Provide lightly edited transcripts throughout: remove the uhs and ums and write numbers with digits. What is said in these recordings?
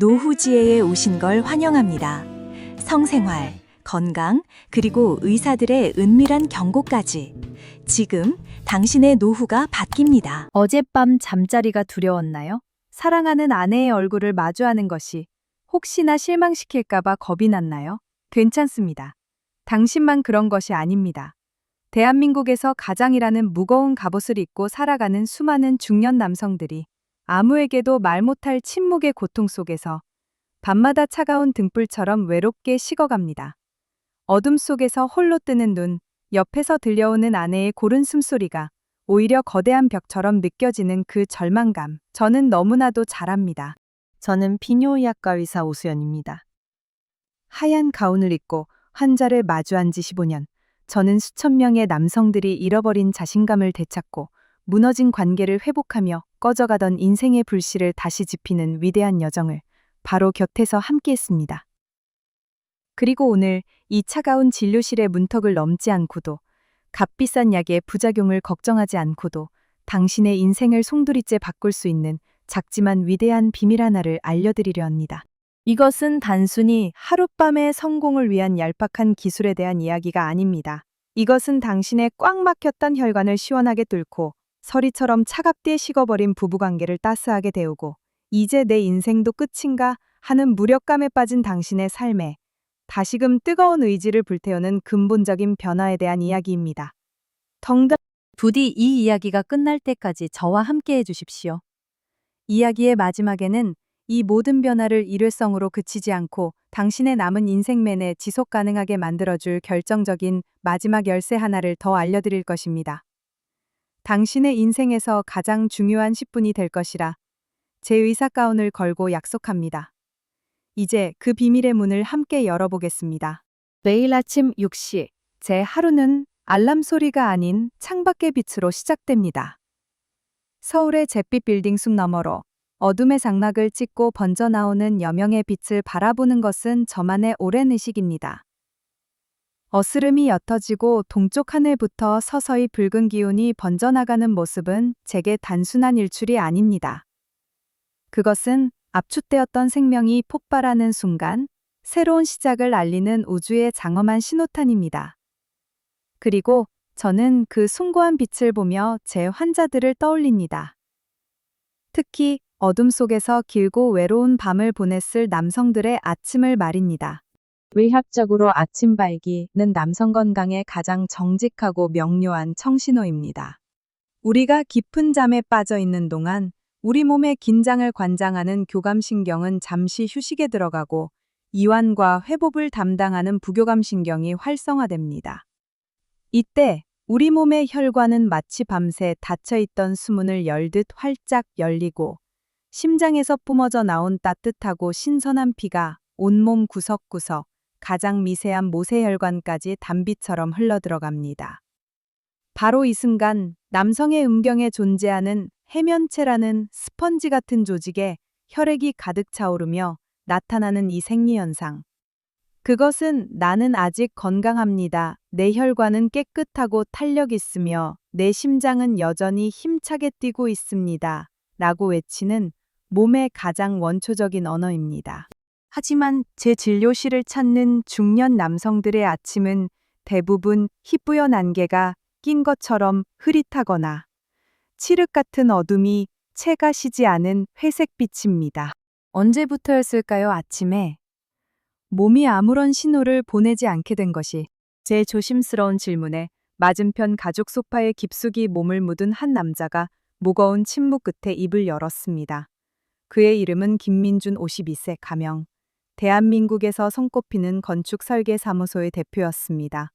노후지혜에 오신 걸 환영합니다. 성생활, 건강, 그리고 의사들의 은밀한 경고까지. 지금 당신의 노후가 바뀝니다. 어젯밤 잠자리가 두려웠나요? 사랑하는 아내의 얼굴을 마주하는 것이 혹시나 실망시킬까봐 겁이 났나요? 괜찮습니다. 당신만 그런 것이 아닙니다. 대한민국에서 가장이라는 무거운 갑옷을 입고 살아가는 수많은 중년 남성들이 아무에게도 말 못할 침묵의 고통 속에서 밤마다 차가운 등불처럼 외롭게 식어갑니다. 어둠 속에서 홀로 뜨는 눈, 옆에서 들려오는 아내의 고른 숨소리가 오히려 거대한 벽처럼 느껴지는 그 절망감, 저는 너무나도 잘 압니다. 저는 비뇨의학과 의사 오수연입니다. 하얀 가운을 입고 환자를 마주한 지 15년, 저는 수천 명의 남성들이 잃어버린 자신감을 되찾고 무너진 관계를 회복하며 꺼져가던 인생의 불씨를 다시 지피는 위대한 여정을 바로 곁에서 함께했습니다. 그리고 오늘 이 차가운 진료실의 문턱을 넘지 않고도, 값비싼 약의 부작용을 걱정하지 않고도 당신의 인생을 송두리째 바꿀 수 있는 작지만 위대한 비밀 하나를 알려드리려 합니다. 이것은 단순히 하룻밤의 성공을 위한 얄팍한 기술에 대한 이야기가 아닙니다. 이것은 당신의 꽉 막혔던 혈관을 시원하게 뚫고 서리처럼 차갑게 식어버린 부부관계를 따스하게 데우고 이제 내 인생도 끝인가 하는 무력감에 빠진 당신의 삶에 다시금 뜨거운 의지를 불태우는 근본적인 변화에 대한 이야기입니다. 부디 이 이야기가 끝날 때까지 저와 함께 해주십시오. 이야기의 마지막에는 이 모든 변화를 일회성으로 그치지 않고 당신의 남은 인생 내내 지속 가능하게 만들어줄 결정적인 마지막 열쇠 하나를 더 알려드릴 것입니다. 당신의 인생에서 가장 중요한 10분이 될 것이라 제 의사 가운을 걸고 약속합니다. 이제 그 비밀의 문을 함께 열어보겠습니다. 매일 아침 6시, 제 하루는 알람 소리가 아닌 창밖의 빛으로 시작됩니다. 서울의 잿빛 빌딩 숲 너머로 어둠의 장막을 찍고 번져나오는 여명의 빛을 바라보는 것은 저만의 오랜 의식입니다. 어스름이 옅어지고 동쪽 하늘부터 서서히 붉은 기운이 번져나가는 모습은 제게 단순한 일출이 아닙니다. 그것은 압축되었던 생명이 폭발하는 순간 새로운 시작을 알리는 우주의 장엄한 신호탄입니다. 그리고 저는 그 숭고한 빛을 보며 제 환자들을 떠올립니다. 특히 어둠 속에서 길고 외로운 밤을 보냈을 남성들의 아침을 말입니다. 의학적으로 아침 발기는 남성 건강에 가장 정직하고 명료한 청신호입니다. 우리가 깊은 잠에 빠져 있는 동안 우리 몸의 긴장을 관장하는 교감신경은 잠시 휴식에 들어가고 이완과 회복을 담당하는 부교감신경이 활성화됩니다. 이때 우리 몸의 혈관은 마치 밤새 닫혀있던 수문을 열듯 활짝 열리고 심장에서 뿜어져 나온 따뜻하고 신선한 피가 온몸 구석구석 가장 미세한 모세혈관까지 단비처럼 흘러들어갑니다. 바로 이 순간 남성의 음경에 존재하는 해면체라는 스펀지 같은 조직에 혈액이 가득 차오르며 나타나는 이 생리현상. 그것은 나는 아직 건강합니다. 내 혈관은 깨끗하고 탄력 있으며 내 심장은 여전히 힘차게 뛰고 있습니다. 라고 외치는 몸의 가장 원초적인 언어입니다. 하지만 제 진료실을 찾는 중년 남성들의 아침은 대부분 희뿌연 안개가 낀 것처럼 흐릿하거나 칠흑 같은 어둠이 채가 시지 않은 회색빛입니다. 언제부터였을까요, 아침에? 몸이 아무런 신호를 보내지 않게 된 것이. 제 조심스러운 질문에 맞은편 가죽 소파에 깊숙이 몸을 묻은 한 남자가 무거운 침묵 끝에 입을 열었습니다. 그의 이름은 김민준 52세 가명. 대한민국에서 손꼽히는 건축 설계 사무소의 대표였습니다.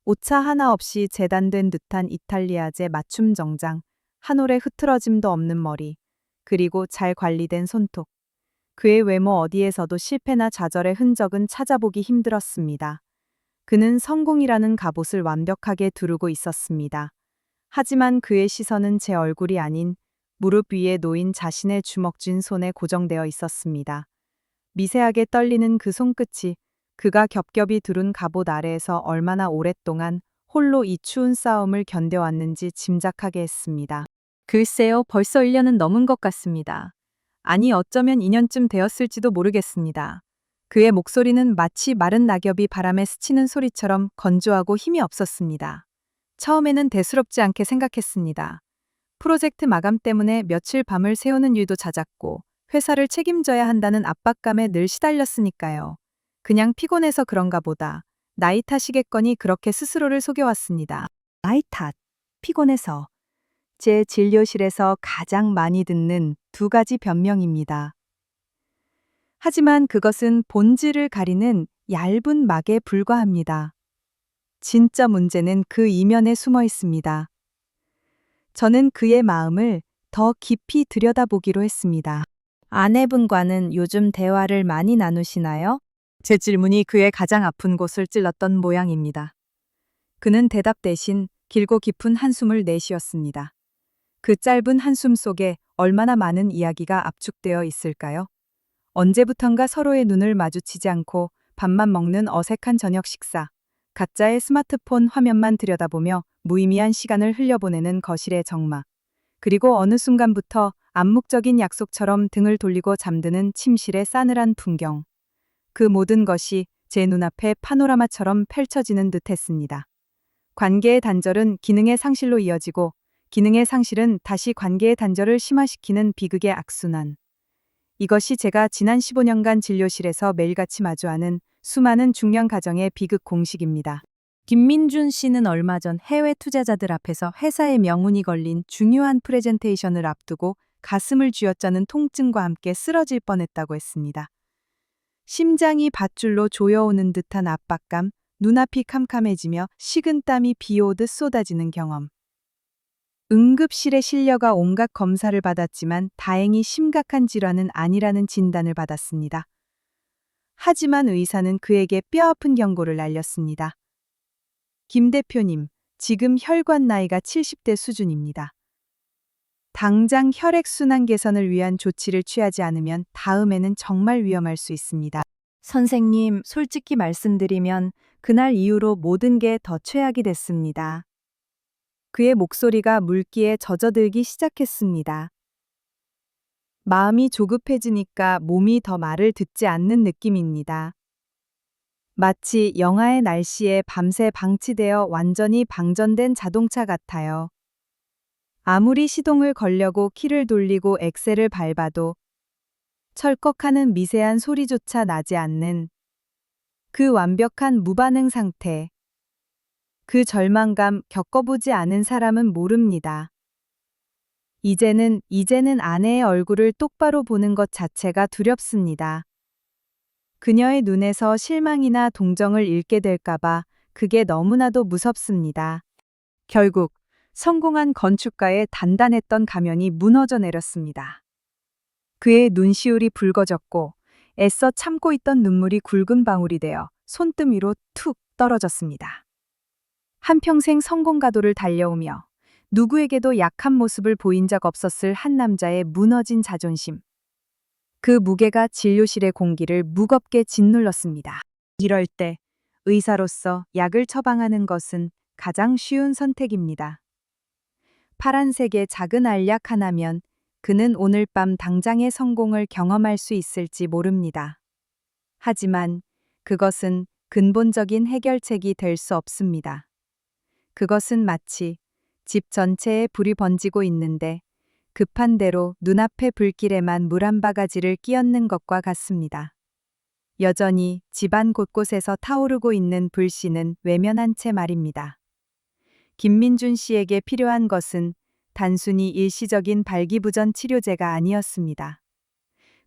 오차 하나 없이 재단된 듯한 이탈리아제 맞춤 정장, 한 올의 흐트러짐도 없는 머리, 그리고 잘 관리된 손톱. 그의 외모 어디에서도 실패나 좌절의 흔적은 찾아보기 힘들었습니다. 그는 성공이라는 갑옷을 완벽하게 두르고 있었습니다. 하지만 그의 시선은 제 얼굴이 아닌 무릎 위에 놓인 자신의 주먹 쥔 손에 고정되어 있었습니다. 미세하게 떨리는 그 손끝이 그가 겹겹이 두른 갑옷 아래에서 얼마나 오랫동안 홀로 이 추운 싸움을 견뎌왔는지 짐작하게 했습니다. 글쎄요, 벌써 1년은 넘은 것 같습니다. 아니 어쩌면 2년쯤 되었을지도 모르겠습니다. 그의 목소리는 마치 마른 낙엽이 바람에 스치는 소리처럼 건조하고 힘이 없었습니다. 처음에는 대수롭지 않게 생각했습니다. 프로젝트 마감 때문에 며칠 밤을 새우는 일도 잦았고 회사를 책임져야 한다는 압박감에 늘 시달렸으니까요. 그냥 피곤해서 그런가 보다. 나이 탓이겠거니 그렇게 스스로를 속여왔습니다. 나이 탓, 피곤해서. 제 진료실에서 가장 많이 듣는 두 가지 변명입니다. 하지만 그것은 본질을 가리는 얇은 막에 불과합니다. 진짜 문제는 그 이면에 숨어 있습니다. 저는 그의 마음을 더 깊이 들여다보기로 했습니다. 아내분과는 요즘 대화를 많이 나누시나요? 제 질문이 그의 가장 아픈 곳을 찔렀던 모양입니다. 그는 대답 대신 길고 깊은 한숨을 내쉬었습니다. 그 짧은 한숨 속에 얼마나 많은 이야기가 압축되어 있을까요? 언제부턴가 서로의 눈을 마주치지 않고 밥만 먹는 어색한 저녁 식사, 각자의 스마트폰 화면만 들여다보며 무의미한 시간을 흘려보내는 거실의 정막, 그리고 어느 순간부터 암묵적인 약속처럼 등을 돌리고 잠드는 침실의 싸늘한 풍경. 그 모든 것이 제 눈앞에 파노라마처럼 펼쳐지는 듯했습니다. 관계의 단절은 기능의 상실로 이어지고 기능의 상실은 다시 관계의 단절을 심화시키는 비극의 악순환. 이것이 제가 지난 15년간 진료실에서 매일같이 마주하는 수많은 중년 가정의 비극 공식입니다. 김민준 씨는 얼마 전 해외 투자자들 앞에서 회사의 명운이 걸린 중요한 프레젠테이션을 앞두고 가슴을 쥐어짜는 통증과 함께 쓰러질 뻔했다고 했습니다. 심장이 밧줄로 조여오는 듯한 압박감, 눈앞이 캄캄해지며 식은땀이 비오듯 쏟아지는 경험. 응급실에 실려가 온갖 검사를 받았지만 다행히 심각한 질환은 아니라는 진단을 받았습니다. 하지만 의사는 그에게 뼈아픈 경고를 날렸습니다. 김 대표님, 지금 혈관 나이가 70대 수준입니다. 당장 혈액순환 개선을 위한 조치를 취하지 않으면 다음에는 정말 위험할 수 있습니다. 선생님, 솔직히 말씀드리면 그날 이후로 모든 게 더 최악이 됐습니다. 그의 목소리가 물기에 젖어들기 시작했습니다. 마음이 조급해지니까 몸이 더 말을 듣지 않는 느낌입니다. 마치 영하의 날씨에 밤새 방치되어 완전히 방전된 자동차 같아요. 아무리 시동을 걸려고 키를 돌리고 엑셀을 밟아도 철컥하는 미세한 소리조차 나지 않는 그 완벽한 무반응 상태. 그 절망감 겪어보지 않은 사람은 모릅니다. 이제는 아내의 얼굴을 똑바로 보는 것 자체가 두렵습니다. 그녀의 눈에서 실망이나 동정을 잃게 될까봐 그게 너무나도 무섭습니다. 결국 성공한 건축가의 단단했던 가면이 무너져 내렸습니다. 그의 눈시울이 붉어졌고 애써 참고 있던 눈물이 굵은 방울이 되어 손등 위로 툭 떨어졌습니다. 한평생 성공가도를 달려오며 누구에게도 약한 모습을 보인 적 없었을 한 남자의 무너진 자존심. 그 무게가 진료실의 공기를 무겁게 짓눌렀습니다. 이럴 때 의사로서 약을 처방하는 것은 가장 쉬운 선택입니다. 파란색의 작은 알약 하나면 그는 오늘 밤 당장의 성공을 경험할 수 있을지 모릅니다. 하지만 그것은 근본적인 해결책이 될 수 없습니다. 그것은 마치 집 전체에 불이 번지고 있는데 급한 대로 눈앞의 불길에만 물 한 바가지를 끼얹는 것과 같습니다. 여전히 집안 곳곳에서 타오르고 있는 불씨는 외면한 채 말입니다. 김민준 씨에게 필요한 것은 단순히 일시적인 발기부전 치료제가 아니었습니다.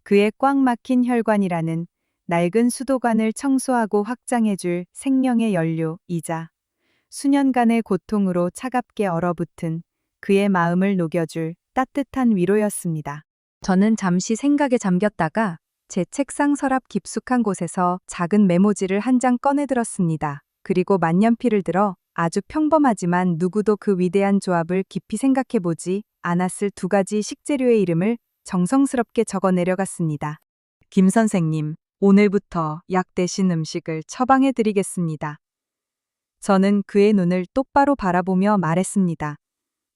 그의 꽉 막힌 혈관이라는 낡은 수도관을 청소하고 확장해줄 생명의 연료이자 수년간의 고통으로 차갑게 얼어붙은 그의 마음을 녹여줄 따뜻한 위로였습니다. 저는 잠시 생각에 잠겼다가 제 책상 서랍 깊숙한 곳에서 작은 메모지를 한 장 꺼내들었습니다. 그리고 만년필을 들어 아주 평범하지만 누구도 그 위대한 조합을 깊이 생각해보지 않았을 두 가지 식재료의 이름을 정성스럽게 적어 내려갔습니다. 김 선생님, 오늘부터 약 대신 음식을 처방해드리겠습니다. 저는 그의 눈을 똑바로 바라보며 말했습니다.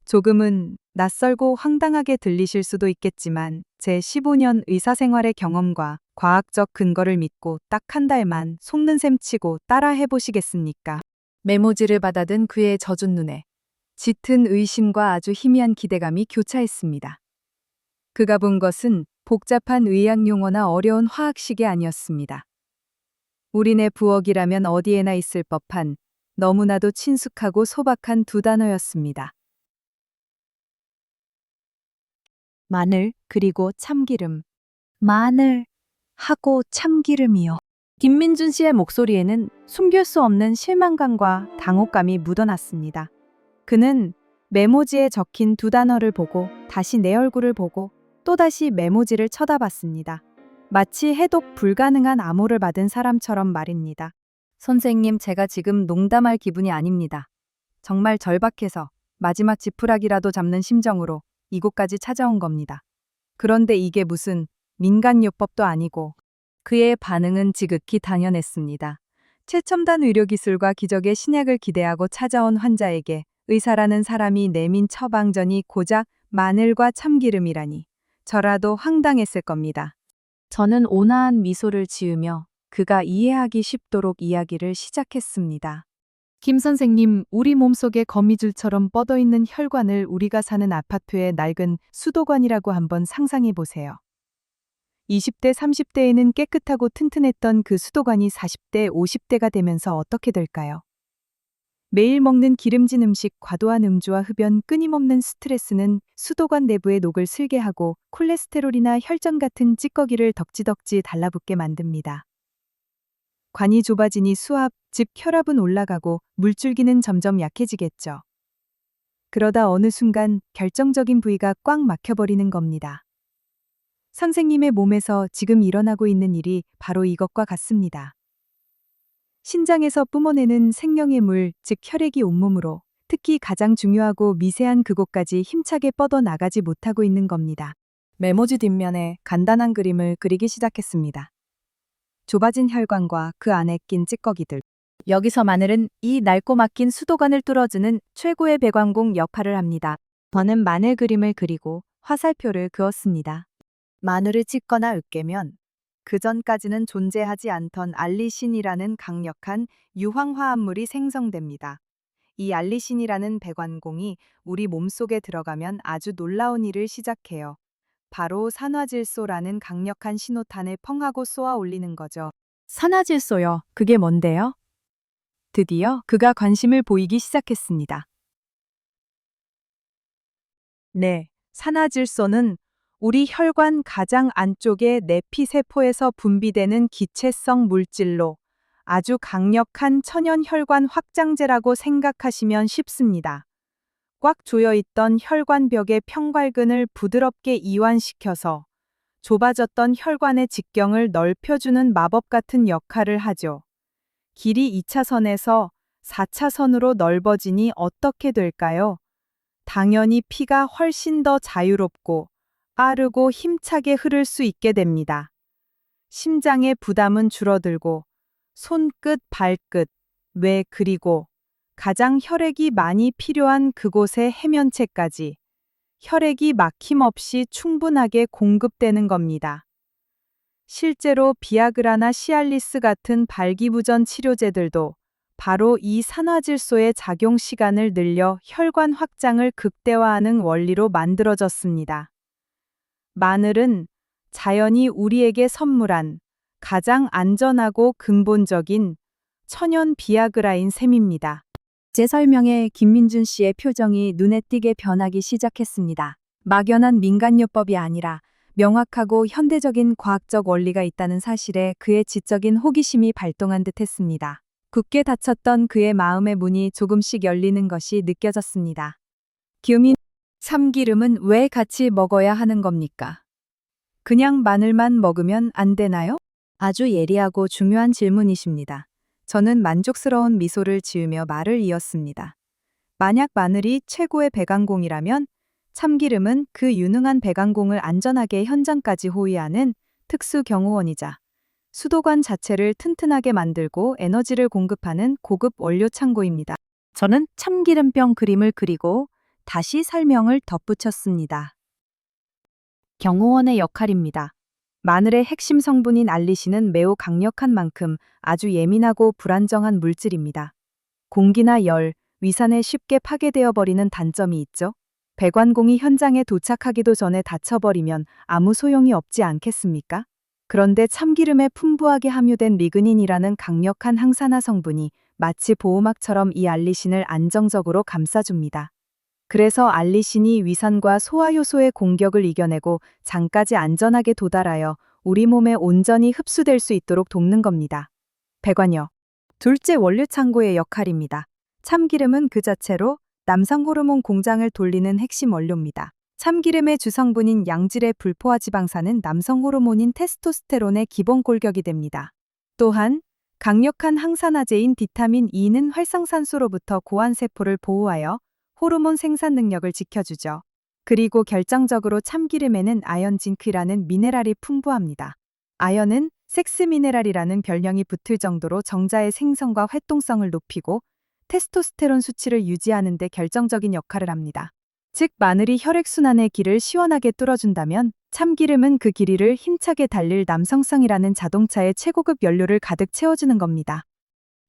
조금은 낯설고 황당하게 들리실 수도 있겠지만 제 15년 의사생활의 경험과 과학적 근거를 믿고 딱 한 달만 속는 셈 치고 따라 해보시겠습니까? 메모지를 받아든 그의 젖은 눈에 짙은 의심과 아주 희미한 기대감이 교차했습니다. 그가 본 것은 복잡한 의학 용어나 어려운 화학식이 아니었습니다. 우리네 부엌이라면 어디에나 있을 법한 너무나도 친숙하고 소박한 두 단어였습니다. 마늘 그리고 참기름. 마늘 하고 참기름이요. 김민준 씨의 목소리에는 숨길 수 없는 실망감과 당혹감이 묻어났습니다. 그는 메모지에 적힌 두 단어를 보고 다시 내 얼굴을 보고 또다시 메모지를 쳐다봤습니다. 마치 해독 불가능한 암호를 받은 사람처럼 말입니다. 선생님, 제가 지금 농담할 기분이 아닙니다. 정말 절박해서 마지막 지푸라기라도 잡는 심정으로 이곳까지 찾아온 겁니다. 그런데 이게 무슨 민간요법도 아니고. 그의 반응은 지극히 당연했습니다. 최첨단 의료기술과 기적의 신약을 기대하고 찾아온 환자에게 의사라는 사람이 내민 처방전이 고작 마늘과 참기름이라니 저라도 황당했을 겁니다. 저는 온화한 미소를 지으며 그가 이해하기 쉽도록 이야기를 시작했습니다. 김 선생님, 우리 몸속에 거미줄처럼 뻗어있는 혈관을 우리가 사는 아파트의 낡은 수도관이라고 한번 상상해 보세요. 20대, 30대에는 깨끗하고 튼튼했던 그 수도관이 40대, 50대가 되면서 어떻게 될까요? 매일 먹는 기름진 음식, 과도한 음주와 흡연, 끊임없는 스트레스는 수도관 내부의 녹을 슬게 하고 콜레스테롤이나 혈전 같은 찌꺼기를 덕지덕지 달라붙게 만듭니다. 관이 좁아지니 수압, 즉 혈압은 올라가고 물줄기는 점점 약해지겠죠. 그러다 어느 순간 결정적인 부위가 꽉 막혀버리는 겁니다. 선생님의 몸에서 지금 일어나고 있는 일이 바로 이것과 같습니다. 신장에서 뿜어내는 생명의 물, 즉 혈액이 온몸으로, 특히 가장 중요하고 미세한 그곳까지 힘차게 뻗어 나가지 못하고 있는 겁니다. 메모지 뒷면에 간단한 그림을 그리기 시작했습니다. 좁아진 혈관과 그 안에 낀 찌꺼기들. 여기서 마늘은 이 낡고 막힌 수도관을 뚫어주는 최고의 배관공 역할을 합니다. 저는 마늘 그림을 그리고 화살표를 그었습니다. 마늘을 찢거나 으깨면 그 전까지는 존재하지 않던 알리신이라는 강력한 유황화합물이 생성됩니다. 이 알리신이라는 배관공이 우리 몸속에 들어가면 아주 놀라운 일을 시작해요. 바로 산화질소라는 강력한 신호탄을 펑하고 쏘아 올리는 거죠. 산화질소요? 그게 뭔데요? 드디어 그가 관심을 보이기 시작했습니다. 네, 산화질소는 우리 혈관 가장 안쪽의 내피세포에서 분비되는 기체성 물질로 아주 강력한 천연혈관 확장제라고 생각하시면 쉽습니다. 꽉 조여있던 혈관벽의 평괄근을 부드럽게 이완시켜서 좁아졌던 혈관의 직경을 넓혀주는 마법 같은 역할을 하죠. 길이 2차선에서 4차선으로 넓어지니 어떻게 될까요? 당연히 피가 훨씬 더 자유롭고 빠르고 힘차게 흐를 수 있게 됩니다. 심장의 부담은 줄어들고 손끝, 발끝, 뇌 그리고 가장 혈액이 많이 필요한 그곳의 해면체까지 혈액이 막힘없이 충분하게 공급되는 겁니다. 실제로 비아그라나 시알리스 같은 발기부전 치료제들도 바로 이 산화질소의 작용 시간을 늘려 혈관 확장을 극대화하는 원리로 만들어졌습니다. 마늘은 자연이 우리에게 선물한 가장 안전하고 근본적인 천연 비아그라인 셈입니다. 제 설명에 김민준 씨의 표정이 눈에 띄게 변하기 시작했습니다. 막연한 민간요법이 아니라 명확하고 현대적인 과학적 원리가 있다는 사실에 그의 지적인 호기심이 발동한 듯 했습니다. 굳게 닫혔던 그의 마음의 문이 조금씩 열리는 것이 느껴졌습니다. 참기름은 왜 같이 먹어야 하는 겁니까? 그냥 마늘만 먹으면 안 되나요? 아주 예리하고 중요한 질문이십니다. 저는 만족스러운 미소를 지으며 말을 이었습니다. 만약 마늘이 최고의 배관공이라면 참기름은 그 유능한 배관공을 안전하게 현장까지 호위하는 특수 경호원이자 수도관 자체를 튼튼하게 만들고 에너지를 공급하는 고급 원료 창고입니다. 저는 참기름병 그림을 그리고 다시 설명을 덧붙였습니다. 경호원의 역할입니다. 마늘의 핵심 성분인 알리신은 매우 강력한 만큼 아주 예민하고 불안정한 물질입니다. 공기나 열, 위산에 쉽게 파괴되어 버리는 단점이 있죠. 배관공이 현장에 도착하기도 전에 닫혀버리면 아무 소용이 없지 않겠습니까? 그런데 참기름에 풍부하게 함유된 리그닌이라는 강력한 항산화 성분이 마치 보호막처럼 이 알리신을 안정적으로 감싸줍니다. 그래서 알리신이 위산과 소화효소의 공격을 이겨내고 장까지 안전하게 도달하여 우리 몸에 온전히 흡수될 수 있도록 돕는 겁니다. 배관역. 둘째 원료 창고의 역할입니다. 참기름은 그 자체로 남성 호르몬 공장을 돌리는 핵심 원료입니다. 참기름의 주성분인 양질의 불포화 지방산은 남성 호르몬인 테스토스테론의 기본 골격이 됩니다. 또한 강력한 항산화제인 비타민 E는 활성산소로부터 고환세포를 보호하여 호르몬 생산 능력을 지켜주죠. 그리고 결정적으로 참기름에는 아연 징크라는 미네랄이 풍부합니다. 아연은 섹스 미네랄이라는 별명이 붙을 정도로 정자의 생성과 활동성을 높이고 테스토스테론 수치를 유지하는 데 결정적인 역할을 합니다. 즉 마늘이 혈액순환의 길을 시원하게 뚫어준다면 참기름은 그 길이를 힘차게 달릴 남성성이라는 자동차의 최고급 연료를 가득 채워주는 겁니다.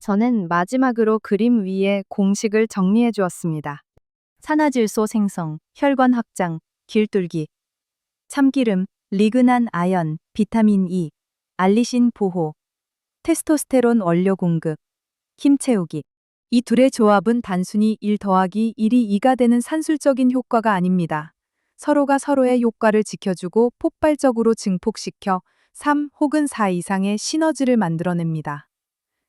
저는 마지막으로 그림 위에 공식을 정리해 주었습니다. 산화질소 생성, 혈관 확장, 길 뚫기. 참기름, 리그난 아연, 비타민 E, 알리신 보호, 테스토스테론 원료 공급, 힘 채우기. 이 둘의 조합은 단순히 1 더하기 1이 2가 되는 산술적인 효과가 아닙니다. 서로가 서로의 효과를 지켜주고 폭발적으로 증폭시켜 3 혹은 4 이상의 시너지를 만들어냅니다.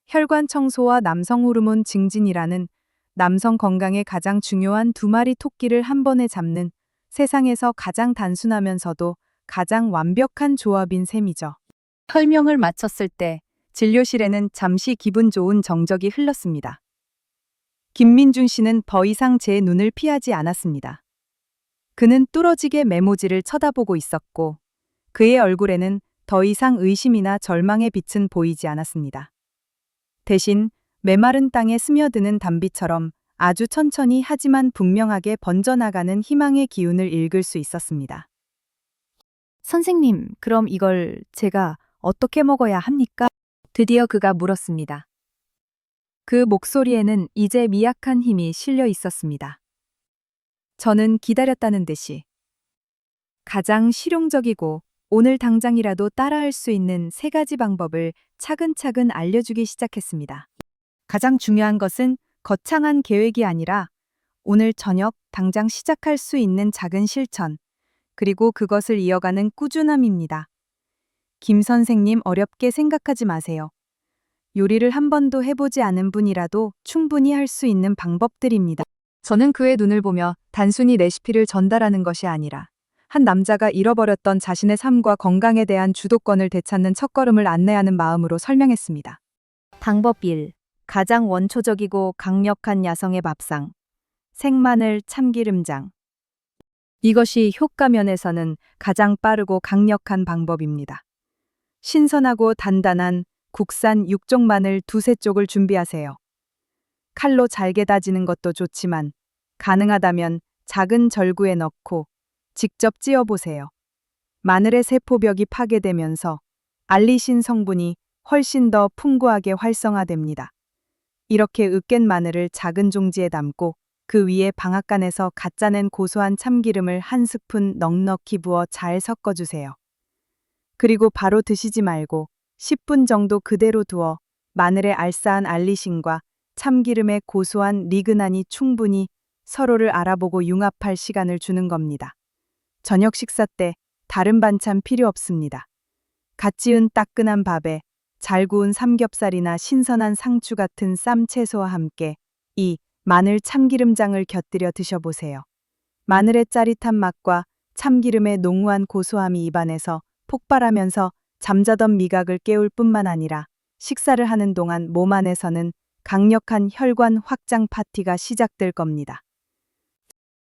혈관 청소와 남성 호르몬 증진이라는 남성 건강에 가장 중요한 두 마리 토끼를 한 번에 잡는 세상에서 가장 단순하면서도 가장 완벽한 조합인 셈이죠. 설명을 마쳤을 때 진료실에는 잠시 기분 좋은 정적이 흘렀습니다. 김민준 씨는 더 이상 제 눈을 피하지 않았습니다. 그는 뚫어지게 메모지를 쳐다보고 있었고 그의 얼굴에는 더 이상 의심이나 절망의 빛은 보이지 않았습니다. 대신 메마른 땅에 스며드는 단비처럼 아주 천천히 하지만 분명하게 번져나가는 희망의 기운을 읽을 수 있었습니다. 선생님, 그럼 이걸 제가 어떻게 먹어야 합니까? 드디어 그가 물었습니다. 그 목소리에는 이제 미약한 힘이 실려 있었습니다. 저는 기다렸다는 듯이 가장 실용적이고 오늘 당장이라도 따라할 수 있는 3가지 방법을 차근차근 알려주기 시작했습니다. 가장 중요한 것은 거창한 계획이 아니라 오늘 저녁 당장 시작할 수 있는 작은 실천, 그리고 그것을 이어가는 꾸준함입니다. 김 선생님 어렵게 생각하지 마세요. 요리를 한 번도 해보지 않은 분이라도 충분히 할 수 있는 방법들입니다. 저는 그의 눈을 보며 단순히 레시피를 전달하는 것이 아니라 한 남자가 잃어버렸던 자신의 삶과 건강에 대한 주도권을 되찾는 첫걸음을 안내하는 마음으로 설명했습니다. 방법 1. 가장 원초적이고 강력한 야성의 밥상. 생마늘 참기름장. 이것이 효과 면에서는 가장 빠르고 강력한 방법입니다. 신선하고 단단한 국산 육종 마늘 2~3쪽을 준비하세요. 칼로 잘게 다지는 것도 좋지만 가능하다면 작은 절구에 넣고 직접 찧어보세요. 마늘의 세포벽이 파괴되면서 알리신 성분이 훨씬 더 풍부하게 활성화됩니다. 이렇게 으깬 마늘을 작은 종지에 담고 그 위에 방앗간에서 갓 짜낸 고소한 참기름을 1스푼 넉넉히 부어 잘 섞어주세요. 그리고 바로 드시지 말고 10분 정도 그대로 두어 마늘의 알싸한 알리신과 참기름의 고소한 리그난이 충분히 서로를 알아보고 융합할 시간을 주는 겁니다. 저녁 식사 때 다른 반찬 필요 없습니다. 갓 지은 따끈한 밥에 잘 구운 삼겹살이나 신선한 상추 같은 쌈 채소와 함께 이 마늘 참기름장을 곁들여 드셔보세요. 마늘의 짜릿한 맛과 참기름의濃우한 고소함이 입안에서 폭발하면서 잠자던 미각을 깨울 뿐만 아니라 식사를 하는 동안 몸 안에서는 강력한 혈관 확장 파티가 시작될 겁니다.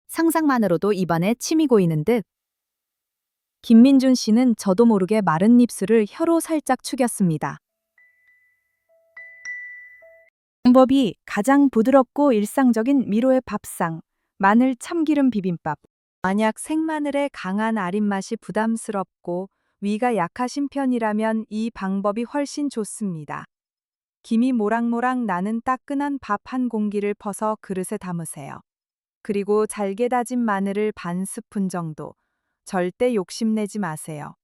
상상만으로도 입안에 침이 고이는 듯. 김민준 씨는 저도 모르게 마른 입술을 혀로 살짝 축였습니다. 방법이 가장 부드럽고 일상적인 미로의 밥상, 마늘 참기름 비빔밥. 만약 생마늘의 강한 아린 맛이 부담스럽고 위가 약하신 편이라면 이 방법이 훨씬 좋습니다. 김이 모락모락 나는 따끈한 밥 한 공기를 퍼서 그릇에 담으세요. 그리고 잘게 다진 마늘을 반 스푼 정도. 절대 욕심내지 마세요.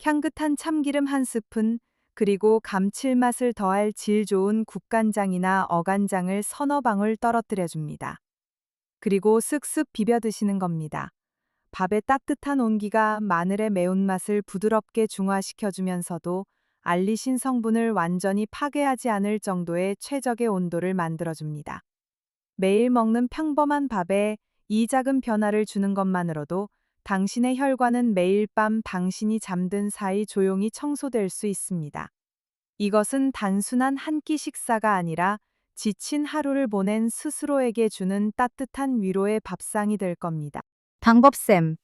향긋한 참기름 한 스푼, 그리고 감칠맛을 더할 질 좋은 국간장이나 어간장을 서너 방울 떨어뜨려 줍니다. 그리고 쓱쓱 비벼 드시는 겁니다. 밥의 따뜻한 온기가 마늘의 매운맛을 부드럽게 중화시켜 주면서도 알리신 성분을 완전히 파괴하지 않을 정도의 최적의 온도를 만들어 줍니다. 매일 먹는 평범한 밥에 이 작은 변화를 주는 것만으로도 당신의 혈관은 매일 밤 당신이 잠든 사이 조용히 청소될 수 있습니다. 이것은 단순한 한 끼 식사가 아니라 지친 하루를 보낸 스스로에게 주는 따뜻한 위로의 밥상이 될 겁니다. 방법쌤.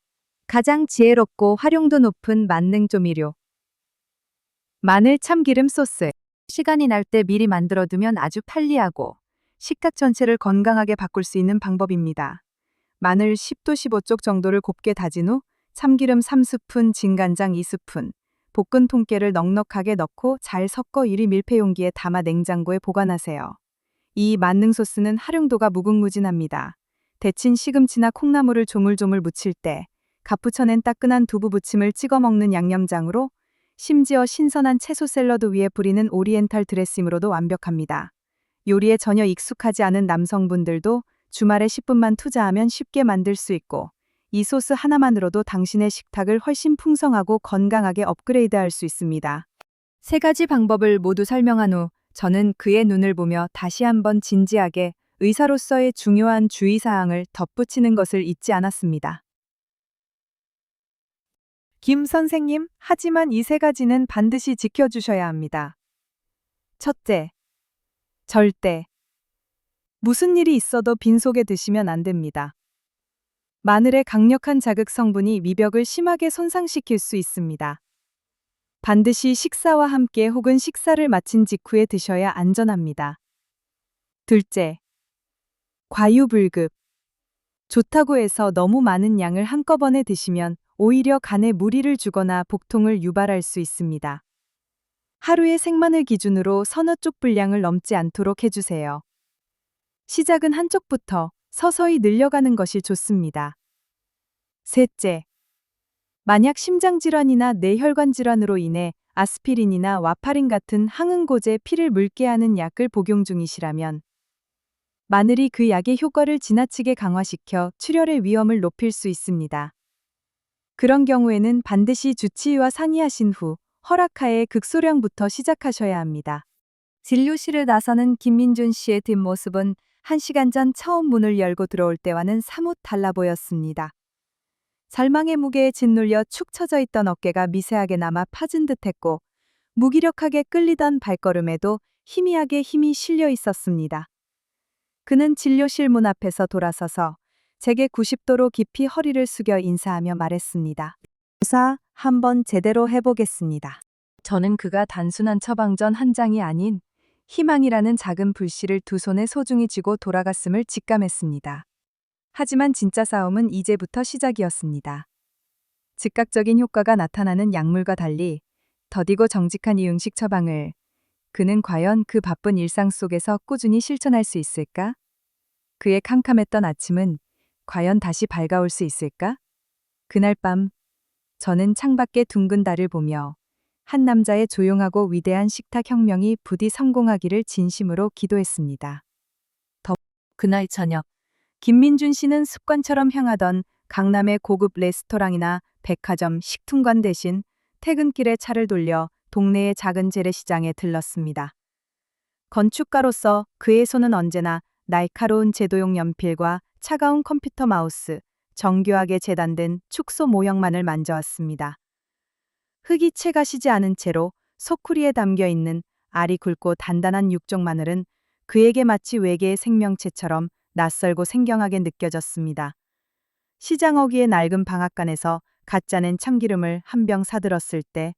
가장 지혜롭고 활용도 높은 만능 조미료. 마늘 참기름 소스. 시간이 날 때 미리 만들어두면 아주 편리하고 식탁 전체를 건강하게 바꿀 수 있는 방법입니다. 마늘 10도 15쪽 정도를 곱게 다진 후 참기름 3스푼, 진간장 2스푼, 볶은 통깨를 넉넉하게 넣고 잘 섞어 유리 밀폐 용기에 담아 냉장고에 보관하세요. 이 만능 소스는 활용도가 무궁무진합니다. 데친 시금치나 콩나물을 조물조물 무칠 때 갓부쳐낸 따끈한 두부 부침을 찍어 먹는 양념장으로, 심지어 신선한 채소 샐러드 위에 뿌리는 오리엔탈 드레싱으로도 완벽합니다. 요리에 전혀 익숙하지 않은 남성분들도 주말에 10분만 투자하면 쉽게 만들 수 있고, 이 소스 하나만으로도 당신의 식탁을 훨씬 풍성하고 건강하게 업그레이드할 수 있습니다. 세 가지 방법을 모두 설명한 후 저는 그의 눈을 보며 다시 한번 진지하게 의사로서의 중요한 주의사항을 덧붙이는 것을 잊지 않았습니다. 김 선생님, 하지만 이 세 가지는 반드시 지켜주셔야 합니다. 첫째, 절대. 무슨 일이 있어도 빈속에 드시면 안 됩니다. 마늘의 강력한 자극 성분이 미벽을 심하게 손상시킬 수 있습니다. 반드시 식사와 함께 혹은 식사를 마친 직후에 드셔야 안전합니다. 둘째, 과유불급. 좋다고 해서 너무 많은 양을 한꺼번에 드시면 오히려 간에 무리를 주거나 복통을 유발할 수 있습니다. 하루에 생마늘 기준으로 서너 쪽 분량을 넘지 않도록 해주세요. 시작은 한쪽부터 서서히 늘려가는 것이 좋습니다. 셋째, 만약 심장질환이나 뇌혈관 질환으로 인해 아스피린이나 와파린 같은 항응고제 피를 묽게 하는 약을 복용 중이시라면, 마늘이 그 약의 효과를 지나치게 강화시켜 출혈의 위험을 높일 수 있습니다. 그런 경우에는 반드시 주치의와 상의하신 후 허락하에 극소량부터 시작하셔야 합니다. 진료실을 나서는 김민준 씨의 뒷모습은 1시간 전 처음 문을 열고 들어올 때와는 사뭇 달라 보였습니다. 절망의 무게에 짓눌려 축 처져 있던 어깨가 미세하게 남아 파진 듯했고, 무기력하게 끌리던 발걸음에도 희미하게 힘이 실려 있었습니다. 그는 진료실 문 앞에서 돌아서서 제게 90도로 깊이 허리를 숙여 인사하며 말했습니다. 의사, 한번 제대로 해보겠습니다. 저는 그가 단순한 처방전 한 장이 아닌 희망이라는 작은 불씨를 두 손에 소중히 쥐고 돌아갔음을 직감했습니다. 하지만 진짜 싸움은 이제부터 시작이었습니다. 즉각적인 효과가 나타나는 약물과 달리 더디고 정직한 이 응식 처방을 그는 과연 그 바쁜 일상 속에서 꾸준히 실천할 수 있을까? 그의 캄캄했던 아침은 과연 다시 밝아올 수 있을까? 그날 밤 저는 창밖의 둥근 달을 보며 한 남자의 조용하고 위대한 식탁 혁명이 부디 성공하기를 진심으로 기도했습니다. 그날 저녁, 김민준 씨는 습관처럼 향하던 강남의 고급 레스토랑이나 백화점 식품관 대신 퇴근길에 차를 돌려 동네의 작은 재래시장에 들렀습니다. 건축가로서 그의 손은 언제나 날카로운 제도용 연필과 차가운 컴퓨터 마우스, 정교하게 재단된 축소 모형만을 만져왔습니다. 흙이 채가 시지 않은 채로 소쿠리에 담겨 있는 알이 굵고 단단한 육종 마늘은 그에게 마치 외계의 생명체처럼 낯설고 생경하게 느껴졌습니다. 시장 어귀의 낡은 방앗간에서 갓 짜낸 참기름을 한 병 사들었을 때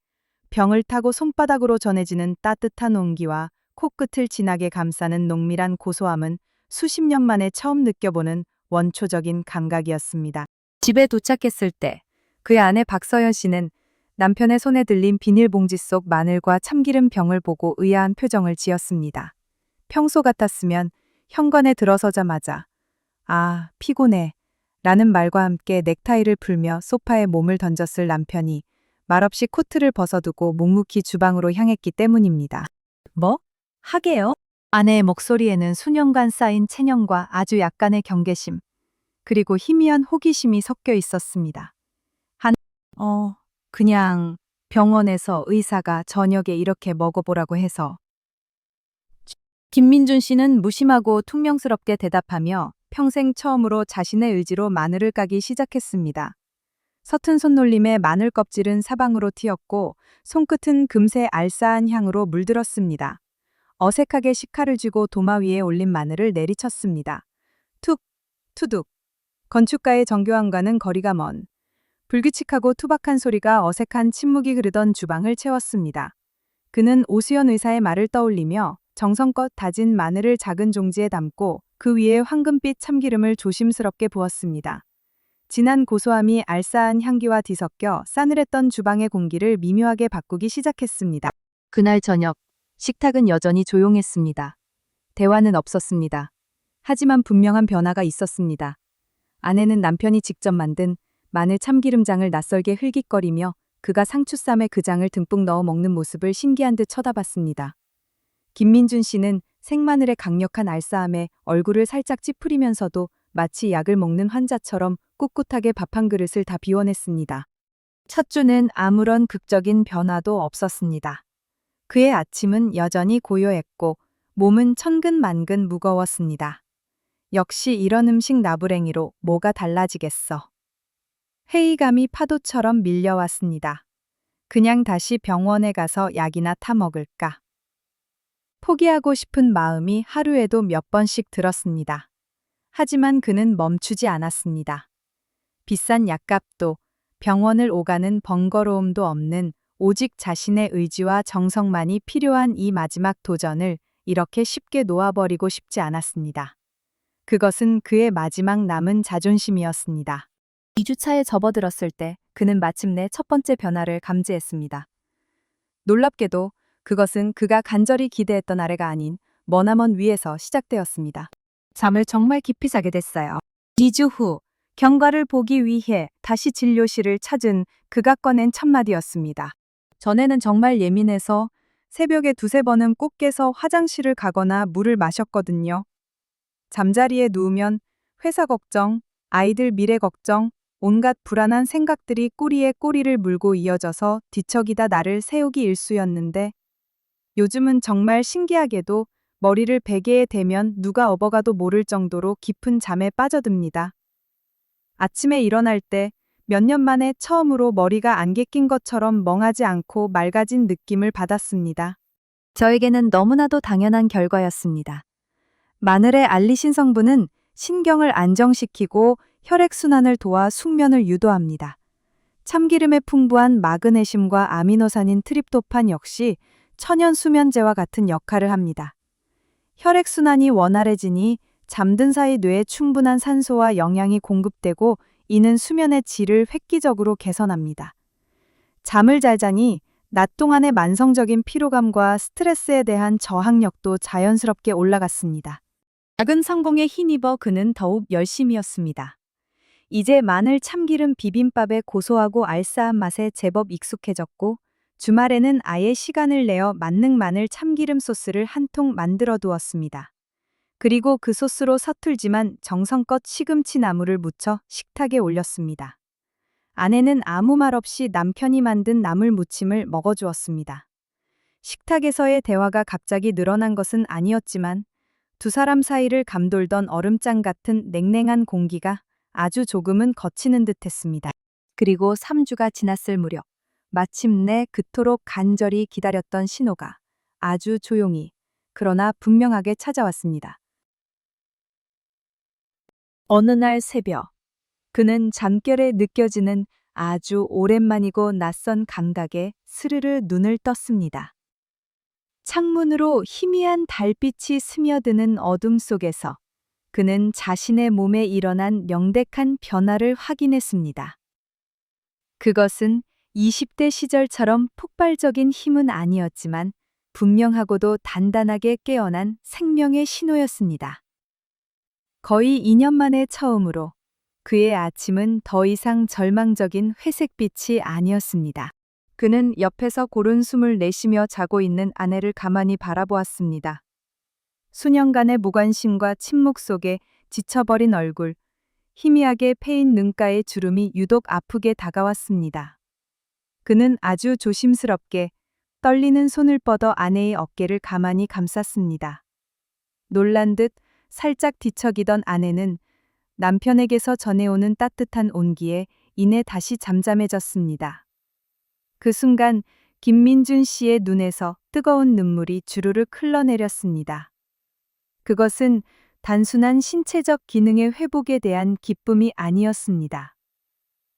병을 타고 손바닥으로 전해지는 따뜻한 온기와 코끝을 진하게 감싸는 농밀한 고소함은 수십 년 만에 처음 느껴보는 원초적인 감각이었습니다. 집에 도착했을 때 그의 아내 박서연 씨는 남편의 손에 들린 비닐봉지 속 마늘과 참기름 병을 보고 의아한 표정을 지었습니다. 평소 같았으면 현관에 들어서자마자 "아, 피곤해" 라는 말과 함께 넥타이를 풀며 소파에 몸을 던졌을 남편이 말없이 코트를 벗어두고 묵묵히 주방으로 향했기 때문입니다. "뭐? 하게요?" 아내의 목소리에는 수년간 쌓인 체념과 아주 약간의 경계심, 그리고 희미한 호기심이 섞여 있었습니다. 그냥 병원에서 의사가 저녁에 이렇게 먹어보라고 해서." 김민준 씨는 무심하고 퉁명스럽게 대답하며 평생 처음으로 자신의 의지로 마늘을 까기 시작했습니다. 서툰 손놀림에 마늘 껍질은 사방으로 튀었고 손끝은 금세 알싸한 향으로 물들었습니다. 어색하게 식칼을 쥐고 도마 위에 올린 마늘을 내리쳤습니다. 툭, 투둑. 건축가의 정교함과는 거리가 먼 불규칙하고 투박한 소리가 어색한 침묵이 흐르던 주방을 채웠습니다. 그는 오수연 의사의 말을 떠올리며 정성껏 다진 마늘을 작은 종지에 담고 그 위에 황금빛 참기름을 조심스럽게 부었습니다. 진한 고소함이 알싸한 향기와 뒤섞여 싸늘했던 주방의 공기를 미묘하게 바꾸기 시작했습니다. 그날 저녁, 식탁은 여전히 조용했습니다. 대화는 없었습니다. 하지만 분명한 변화가 있었습니다. 아내는 남편이 직접 만든 마늘 참기름장을 낯설게 흘깃거리며 그가 상추쌈에 그 장을 듬뿍 넣어 먹는 모습을 신기한 듯 쳐다봤습니다. 김민준 씨는 생마늘의 강력한 알싸함에 얼굴을 살짝 찌푸리면서도 마치 약을 먹는 환자처럼 꿋꿋하게 밥 한 그릇을 다 비워냈습니다. 첫 주는 아무런 극적인 변화도 없었습니다. 그의 아침은 여전히 고요했고 몸은 천근만근 무거웠습니다. 역시 이런 음식 나부랭이로 뭐가 달라지겠어. 회의감이 파도처럼 밀려왔습니다. 그냥 다시 병원에 가서 약이나 타 먹을까. 포기하고 싶은 마음이 하루에도 몇 번씩 들었습니다. 하지만 그는 멈추지 않았습니다. 비싼 약값도 병원을 오가는 번거로움도 없는 오직 자신의 의지와 정성만이 필요한 이 마지막 도전을 이렇게 쉽게 놓아버리고 싶지 않았습니다. 그것은 그의 마지막 남은 자존심이었습니다. 2주차에 접어들었을 때 그는 마침내 첫 번째 변화를 감지했습니다. 놀랍게도 그것은 그가 간절히 기대했던 아래가 아닌 머나먼 위에서 시작되었습니다. 잠을 정말 깊이 자게 됐어요. 2주 후 경과를 보기 위해 다시 진료실을 찾은 그가 꺼낸 첫마디였습니다. 전에는 정말 예민해서 새벽에 두세 번은 꼭 깨서 화장실을 가거나 물을 마셨거든요. 잠자리에 누우면 회사 걱정, 아이들 미래 걱정, 온갖 불안한 생각들이 꼬리에 꼬리를 물고 이어져서 뒤척이다 나를 세우기 일쑤였는데 요즘은 정말 신기하게도 머리를 베개에 대면 누가 업어가도 모를 정도로 깊은 잠에 빠져듭니다. 아침에 일어날 때 몇 년 만에 처음으로 머리가 안개 낀 것처럼 멍하지 않고 맑아진 느낌을 받았습니다. 저에게는 너무나도 당연한 결과였습니다. 마늘의 알리신 성분은 신경을 안정시키고 혈액순환을 도와 숙면을 유도합니다. 참기름의 풍부한 마그네슘과 아미노산인 트립토판 역시 천연 수면제와 같은 역할을 합니다. 혈액순환이 원활해지니 잠든 사이 뇌에 충분한 산소와 영양이 공급되고 이는 수면의 질을 획기적으로 개선합니다. 잠을 잘 자니 낮 동안의 만성적인 피로감과 스트레스에 대한 저항력도 자연스럽게 올라갔습니다. 작은 성공에 힘입어 그는 더욱 열심이었습니다. 이제 마늘 참기름 비빔밥의 고소하고 알싸한 맛에 제법 익숙해졌고 주말에는 아예 시간을 내어 만능 마늘 참기름 소스를 한 통 만들어 두었습니다. 그리고 그 소스로 서툴지만 정성껏 시금치 나물을 무쳐 식탁에 올렸습니다. 아내는 아무 말 없이 남편이 만든 나물 무침을 먹어주었습니다. 식탁에서의 대화가 갑자기 늘어난 것은 아니었지만 두 사람 사이를 감돌던 얼음장 같은 냉랭한 공기가 아주 조금은 거치는 듯했습니다. 그리고 3주가 지났을 무렵 마침내 그토록 간절히 기다렸던 신호가 아주 조용히 그러나 분명하게 찾아왔습니다. 어느 날 새벽, 그는 잠결에 느껴지는 아주 오랜만이고 낯선 감각에 스르르 눈을 떴습니다. 창문으로 희미한 달빛이 스며드는 어둠 속에서 그는 자신의 몸에 일어난 명백한 변화를 확인했습니다. 그것은 20대 시절처럼 폭발적인 힘은 아니었지만 분명하고도 단단하게 깨어난 생명의 신호였습니다. 거의 2년 만에 처음으로 그의 아침은 더 이상 절망적인 회색빛이 아니었습니다. 그는 옆에서 고른 숨을 내쉬며 자고 있는 아내를 가만히 바라보았습니다. 수년간의 무관심과 침묵 속에 지쳐버린 얼굴, 희미하게 패인 눈가의 주름이 유독 아프게 다가왔습니다. 그는 아주 조심스럽게 떨리는 손을 뻗어 아내의 어깨를 가만히 감쌌습니다. 놀란 듯 살짝 뒤척이던 아내는 남편에게서 전해오는 따뜻한 온기에 이내 다시 잠잠해졌습니다. 그 순간 김민준 씨의 눈에서 뜨거운 눈물이 주르륵 흘러내렸습니다. 그것은 단순한 신체적 기능의 회복에 대한 기쁨이 아니었습니다.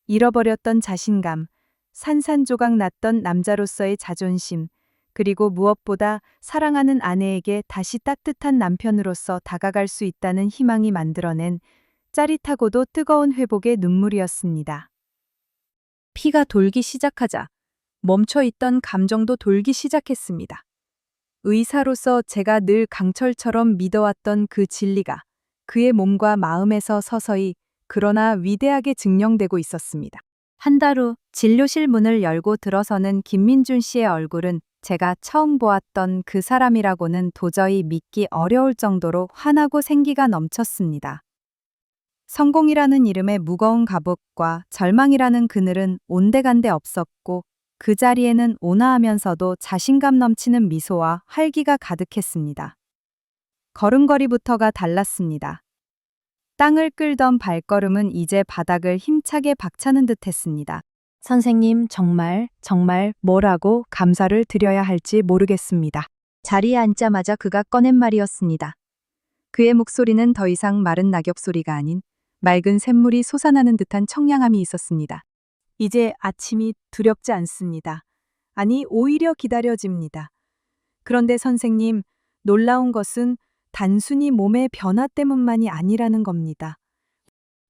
잃어버렸던 자신감, 산산조각 났던 남자로서의 자존심, 그리고 무엇보다 사랑하는 아내에게 다시 따뜻한 남편으로서 다가갈 수 있다는 희망이 만들어낸 짜릿하고도 뜨거운 회복의 눈물이었습니다. 피가 돌기 시작하자 멈춰있던 감정도 돌기 시작했습니다. 의사로서 제가 늘 강철처럼 믿어왔던 그 진리가 그의 몸과 마음에서 서서히 그러나 위대하게 증명되고 있었습니다. 한 달 후 진료실 문을 열고 들어서는 김민준 씨의 얼굴은 제가 처음 보았던 그 사람이라고는 도저히 믿기 어려울 정도로 환하고 생기가 넘쳤습니다. 성공이라는 이름의 무거운 가북과 절망이라는 그늘은 온데간데 없었고 그 자리에는 온화하면서도 자신감 넘치는 미소와 활기가 가득했습니다. 걸음걸이부터가 달랐습니다. 땅을 끌던 발걸음은 이제 바닥을 힘차게 박차는 듯 했습니다. 선생님, 정말 뭐라고 감사를 드려야 할지 모르겠습니다. 자리에 앉자마자 그가 꺼낸 말이었습니다. 그의 목소리는 더 이상 마른 낙엽 소리가 아닌 맑은 샘물이 솟아나는 듯한 청량함이 있었습니다. 이제 아침이 두렵지 않습니다. 아니, 오히려 기다려집니다. 그런데 선생님, 놀라운 것은 단순히 몸의 변화 때문만이 아니라는 겁니다.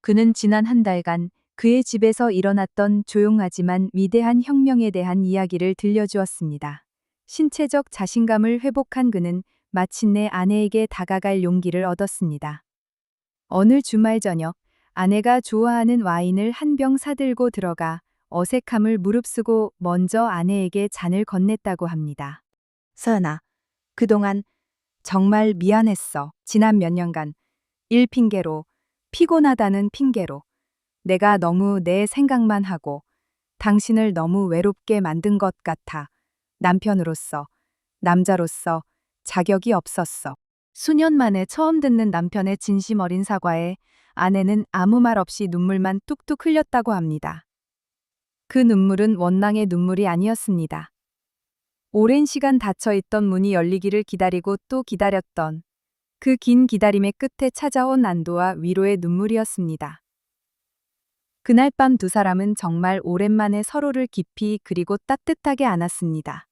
그는 지난 한 달간 그의 집에서 일어났던 조용하지만 위대한 혁명에 대한 이야기를 들려주었습니다. 신체적 자신감을 회복한 그는 마침내 아내에게 다가갈 용기를 얻었습니다. 어느 주말 저녁, 아내가 좋아하는 와인을 한 병 사들고 들어가 어색함을 무릅쓰고 먼저 아내에게 잔을 건넸다고 합니다. 서연아, 그동안 정말 미안했어. 지난 몇 년간 일 핑계로, 피곤하다는 핑계로 내가 너무 내 생각만 하고 당신을 너무 외롭게 만든 것 같아. 남편으로서, 남자로서 자격이 없었어. 수년 만에 처음 듣는 남편의 진심 어린 사과에 아내는 아무 말 없이 눈물만 뚝뚝 흘렸다고 합니다. 그 눈물은 원망의 눈물이 아니었습니다. 오랜 시간 닫혀있던 문이 열리기를 기다리고 또 기다렸던 그 긴 기다림의 끝에 찾아온 안도와 위로의 눈물이었습니다. 그날 밤 두 사람은 정말 오랜만에 서로를 깊이 그리고 따뜻하게 안았습니다.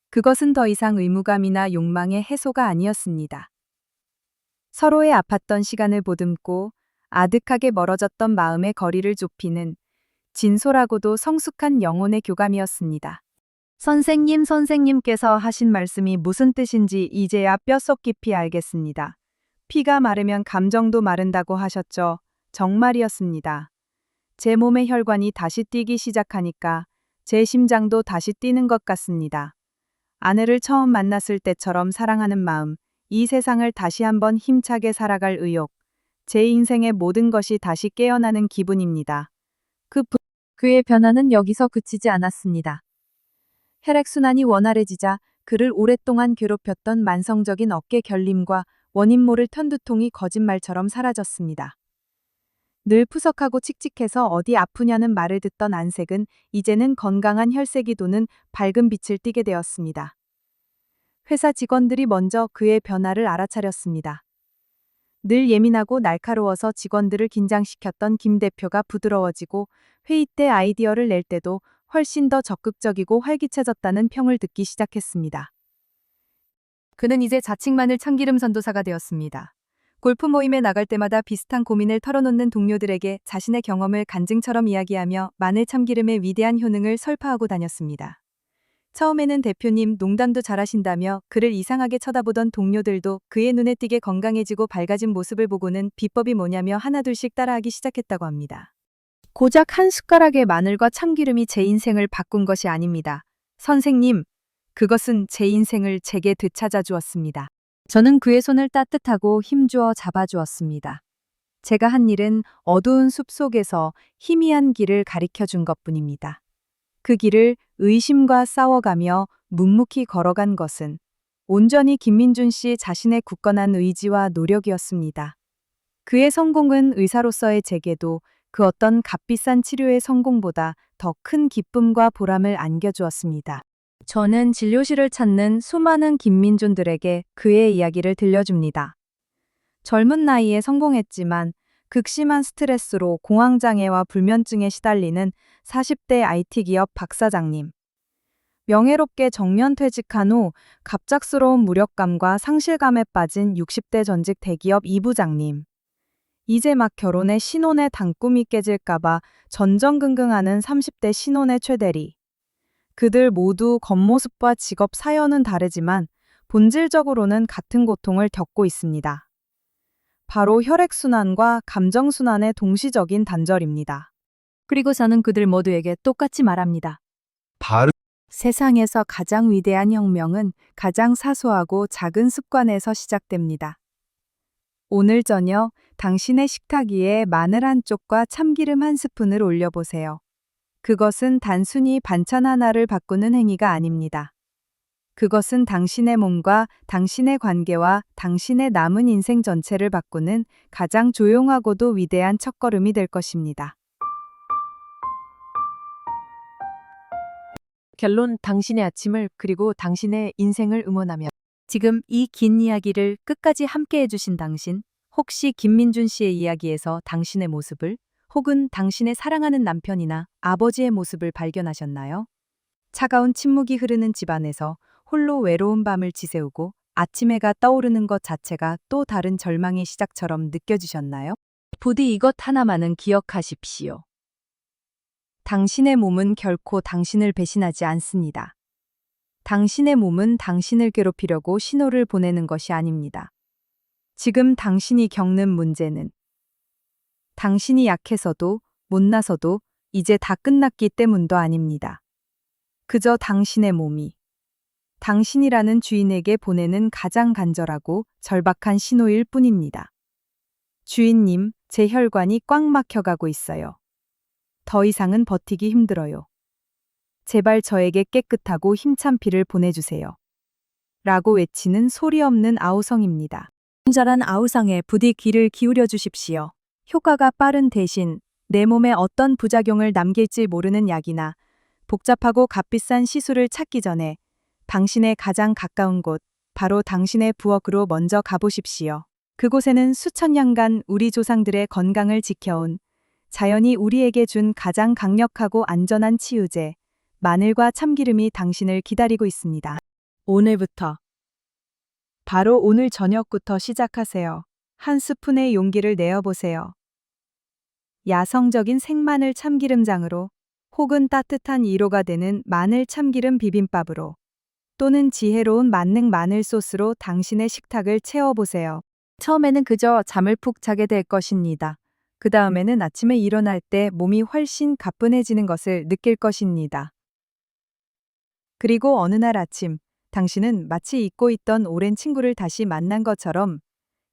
그것은 더 이상 의무감이나 욕망의 해소가 아니었습니다. 서로의 아팠던 시간을 보듬고 아득하게 멀어졌던 마음의 거리를 좁히는 진솔하고도 성숙한 영혼의 교감이었습니다. 선생님께서 하신 말씀이 무슨 뜻인지 이제야 뼛속 깊이 알겠습니다. 피가 마르면 감정도 마른다고 하셨죠. 정말이었습니다. 제 몸의 혈관이 다시 뛰기 시작하니까 제 심장도 다시 뛰는 것 같습니다. 아내를 처음 만났을 때처럼 사랑하는 마음, 이 세상을 다시 한번 힘차게 살아갈 의욕, 제 인생의 모든 것이 다시 깨어나는 기분입니다. 그의 변화는 여기서 그치지 않았습니다. 혈액순환이 원활해지자 그를 오랫동안 괴롭혔던 만성적인 어깨 결림과 원인 모를 편두통이 거짓말처럼 사라졌습니다. 늘 푸석하고 칙칙해서 어디 아프냐는 말을 듣던 안색은 이제는 건강한 혈색이 도는 밝은 빛을 띠게 되었습니다. 회사 직원들이 먼저 그의 변화를 알아차렸습니다. 늘 예민하고 날카로워서 직원들을 긴장시켰던 김 대표가 부드러워지고 회의 때 아이디어를 낼 때도 훨씬 더 적극적이고 활기차졌다는 평을 듣기 시작했습니다. 그는 이제 자칭만을 참기름 선도사가 되었습니다. 골프 모임에 나갈 때마다 비슷한 고민을 털어놓는 동료들에게 자신의 경험을 간증처럼 이야기하며 마늘 참기름의 위대한 효능을 설파하고 다녔습니다. 처음에는 대표님 농담도 잘하신다며 그를 이상하게 쳐다보던 동료들도 그의 눈에 띄게 건강해지고 밝아진 모습을 보고는 비법이 뭐냐며 하나둘씩 따라하기 시작했다고 합니다. 고작 한 숟가락의 마늘과 참기름이 제 인생을 바꾼 것이 아닙니다. 선생님, 그것은 제 인생을 제게 되찾아 주었습니다. 저는 그의 손을 따뜻하고 힘주어 잡아주었습니다. 제가 한 일은 어두운 숲 속에서 희미한 길을 가리켜 준 것뿐입니다. 그 길을 의심과 싸워가며 묵묵히 걸어간 것은 온전히 김민준 씨 자신의 굳건한 의지와 노력이었습니다. 그의 성공은 의사로서의 제게도 그 어떤 값비싼 치료의 성공보다 더 큰 기쁨과 보람을 안겨주었습니다. 저는 진료실을 찾는 수많은 김민준들에게 그의 이야기를 들려줍니다. 젊은 나이에 성공했지만 극심한 스트레스로 공황장애와 불면증에 시달리는 40대 IT 기업 박사장님. 명예롭게 정년퇴직한 후 갑작스러운 무력감과 상실감에 빠진 60대 전직 대기업 이부장님. 이제 막 결혼해 신혼의 단꿈이 깨질까봐 전전긍긍하는 30대 신혼의 최대리. 그들 모두 겉모습과 직업 사연은 다르지만 본질적으로는 같은 고통을 겪고 있습니다. 바로 혈액순환과 감정순환의 동시적인 단절입니다. 그리고 저는 그들 모두에게 똑같이 말합니다. 세상에서 가장 위대한 혁명은 가장 사소하고 작은 습관에서 시작됩니다. 오늘 저녁 당신의 식탁 위에 마늘 한 쪽과 참기름 한 스푼을 올려보세요. 그것은 단순히 반찬 하나를 바꾸는 행위가 아닙니다. 그것은 당신의 몸과 당신의 관계와 당신의 남은 인생 전체를 바꾸는 가장 조용하고도 위대한 첫걸음이 될 것입니다. 결론, 당신의 아침을 그리고 당신의 인생을 응원하며 지금 이 긴 이야기를 끝까지 함께 해주신 당신, 혹시 김민준 씨의 이야기에서 당신의 모습을 혹은 당신의 사랑하는 남편이나 아버지의 모습을 발견하셨나요? 차가운 침묵이 흐르는 집안에서 홀로 외로운 밤을 지새우고 아침 해가 떠오르는 것 자체가 또 다른 절망의 시작처럼 느껴지셨나요? 부디 이것 하나만은 기억하십시오. 당신의 몸은 결코 당신을 배신하지 않습니다. 당신의 몸은 당신을 괴롭히려고 신호를 보내는 것이 아닙니다. 지금 당신이 겪는 문제는 당신이 약해서도 못나서도 이제 다 끝났기 때문도 아닙니다. 그저 당신의 몸이 당신이라는 주인에게 보내는 가장 간절하고 절박한 신호일 뿐입니다. 주인님, 제 혈관이 꽉 막혀가고 있어요. 더 이상은 버티기 힘들어요. 제발 저에게 깨끗하고 힘찬 피를 보내주세요. 라고 외치는 소리 없는 아우성입니다. 친절한 아우성에 부디 귀를 기울여 주십시오. 효과가 빠른 대신 내 몸에 어떤 부작용을 남길지 모르는 약이나 복잡하고 값비싼 시술을 찾기 전에 당신의 가장 가까운 곳, 바로 당신의 부엌으로 먼저 가보십시오. 그곳에는 수천 년간 우리 조상들의 건강을 지켜온 자연이 우리에게 준 가장 강력하고 안전한 치유제, 마늘과 참기름이 당신을 기다리고 있습니다. 오늘부터, 바로 오늘 저녁부터 시작하세요. 한 스푼의 용기를 내어보세요. 야성적인 생마늘 참기름장으로 혹은 따뜻한 위로가 되는 마늘 참기름 비빔밥으로 또는 지혜로운 만능 마늘 소스로 당신의 식탁을 채워보세요. 처음에는 그저 잠을 푹 자게 될 것입니다. 그 다음에는 아침에 일어날 때 몸이 훨씬 가뿐해지는 것을 느낄 것입니다. 그리고 어느 날 아침, 당신은 마치 잊고 있던 오랜 친구를 다시 만난 것처럼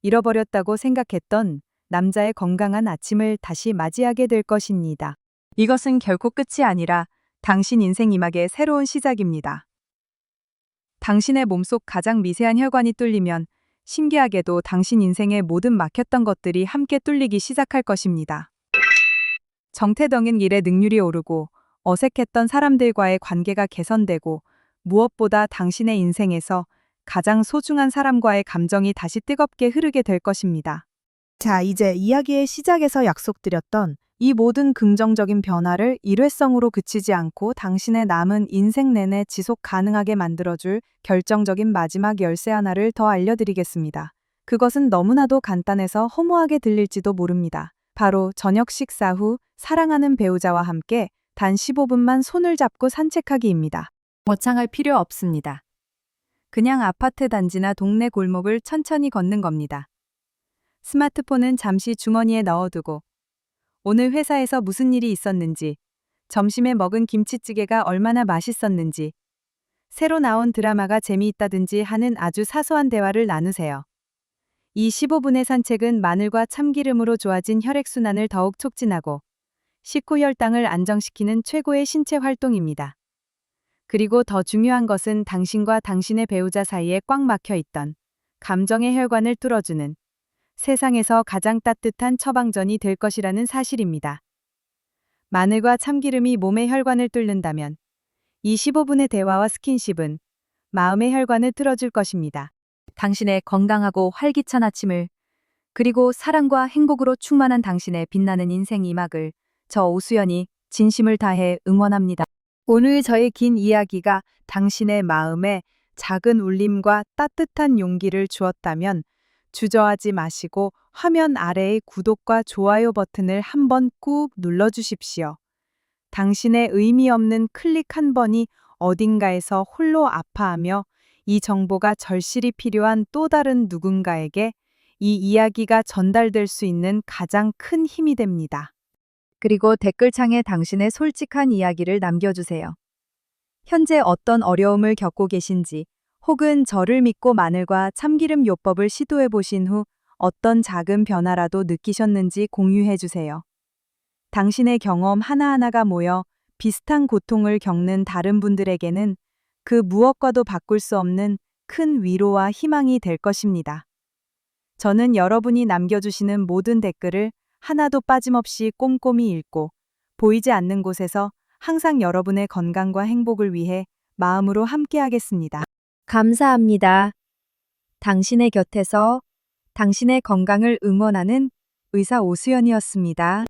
잃어버렸다고 생각했던 남자의 건강한 아침을 다시 맞이하게 될 것입니다. 이것은 결코 끝이 아니라 당신 인생 이막의 새로운 시작입니다. 당신의 몸속 가장 미세한 혈관이 뚫리면 신기하게도 당신 인생의 모든 막혔던 것들이 함께 뚫리기 시작할 것입니다. 정체적인 일에 능률이 오르고 어색했던 사람들과의 관계가 개선되고 무엇보다 당신의 인생에서 가장 소중한 사람과의 감정이 다시 뜨겁게 흐르게 될 것입니다. 자, 이제 이야기의 시작에서 약속드렸던 이 모든 긍정적인 변화를 일회성으로 그치지 않고 당신의 남은 인생 내내 지속 가능하게 만들어줄 결정적인 마지막 열쇠 하나를 더 알려드리겠습니다. 그것은 너무나도 간단해서 허무하게 들릴지도 모릅니다. 바로 저녁 식사 후 사랑하는 배우자와 함께 단 15분만 손을 잡고 산책하기입니다. 거창할 필요 없습니다. 그냥 아파트 단지나 동네 골목을 천천히 걷는 겁니다. 스마트폰은 잠시 주머니에 넣어두고 오늘 회사에서 무슨 일이 있었는지, 점심에 먹은 김치찌개가 얼마나 맛있었는지, 새로 나온 드라마가 재미있다든지 하는 아주 사소한 대화를 나누세요. 이 15분의 산책은 마늘과 참기름으로 좋아진 혈액순환을 더욱 촉진하고 식후 혈당을 안정시키는 최고의 신체 활동입니다. 그리고 더 중요한 것은 당신과 당신의 배우자 사이에 꽉 막혀 있던 감정의 혈관을 뚫어주는 세상에서 가장 따뜻한 처방전이 될 것이라는 사실입니다. 마늘과 참기름이 몸의 혈관을 뚫는다면 이 15분의 대화와 스킨십은 마음의 혈관을 틀어줄 것입니다. 당신의 건강하고 활기찬 아침을, 그리고 사랑과 행복으로 충만한 당신의 빛나는 인생 2막을 저 오수연이 진심을 다해 응원합니다. 오늘 저의 긴 이야기가 당신의 마음에 작은 울림과 따뜻한 용기를 주었다면 주저하지 마시고 화면 아래의 구독과 좋아요 버튼을 한번 꾹 눌러주십시오. 당신의 의미 없는 클릭 한 번이 어딘가에서 홀로 아파하며 이 정보가 절실히 필요한 또 다른 누군가에게 이 이야기가 전달될 수 있는 가장 큰 힘이 됩니다. 그리고 댓글창에 당신의 솔직한 이야기를 남겨주세요. 현재 어떤 어려움을 겪고 계신지, 혹은 저를 믿고 마늘과 참기름 요법을 시도해 보신 후 어떤 작은 변화라도 느끼셨는지 공유해 주세요. 당신의 경험 하나하나가 모여 비슷한 고통을 겪는 다른 분들에게는 그 무엇과도 바꿀 수 없는 큰 위로와 희망이 될 것입니다. 저는 여러분이 남겨주시는 모든 댓글을 하나도 빠짐없이 꼼꼼히 읽고 보이지 않는 곳에서 항상 여러분의 건강과 행복을 위해 마음으로 함께하겠습니다. 감사합니다. 당신의 곁에서 당신의 건강을 응원하는 의사 오수연이었습니다.